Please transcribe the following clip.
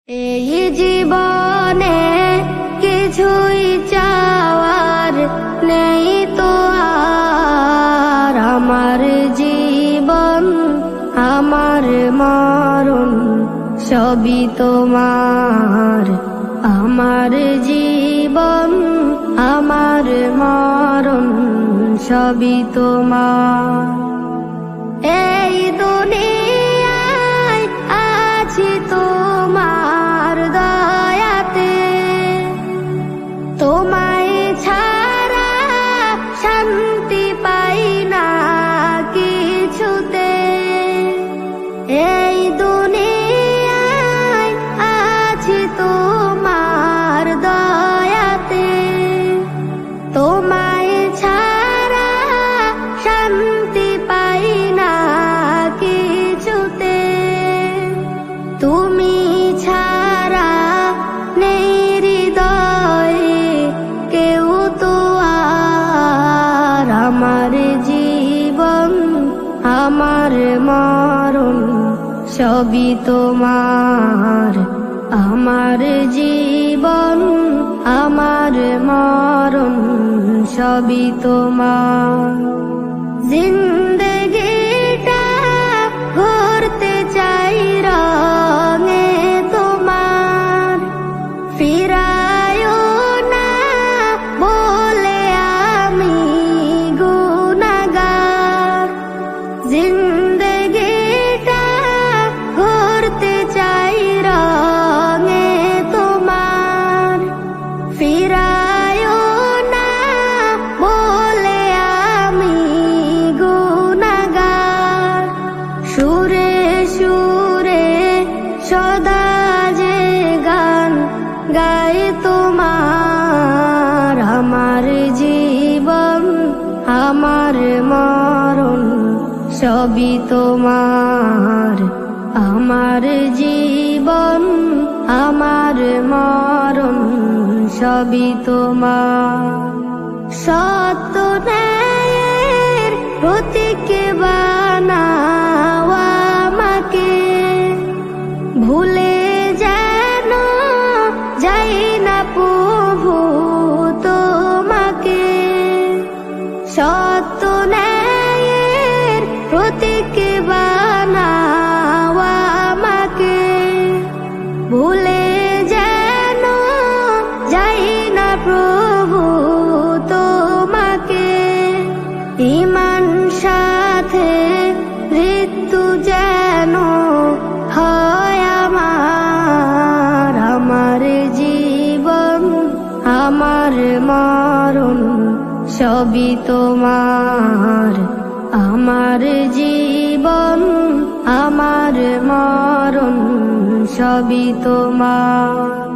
এই জীবনে কিছুই চাওয়ার নেই তো আর, আমার জীবন আমার মরণ সবই তোমার। আমার জীবন আমার মরণ সবই তোমার। এই দুনিয়ায় আছি তোমার দয়াতে, তোমায় ছাড়া শান্তি পাই না কিছুতে। এই দুনিয়ায় আছি তোমার দয়াতে, তোমায় ছাড়া শান্তি পাই না কিছুতে। তুমি ছাড়া নেই হৃদয়ে কেউ তো আর, আমার জীবন আমার মরণ সবই তোমার। আমার জীবন আমার মরণ সবই তোমার। জিন্দেগিটা ঘুরতে চাই রঙে তোমার, ফিরায়ও না বলে আমি গুনাহগার। জিন্দেগিটা ঘুরতে চাই রঙে তোমার, ফিরায়ও না বলে আমি গুনাহগার। সুরে সুরে সদা যে গান গায় তোমার। আমার জীবন আমার মরণ সবই তোমার। আমার জীবন আমার মরণ সবই তোমার। সত্য ন্যায়ের প্রতীক বানাও আমাকে, ভুলে যেন যাই না প্রভু তোমাকে। সত্য ন্যায়ের প্রতীক বানাও আমাকে, ভুলে যেন যাই না প্রভু তোমাকে। ঈমান সাথে মৃত্যু যেন হয় আমার। আমার জীবন আমার মরণ সবই তোমার। আমার জীবন আমার মরণ সবই তোমার।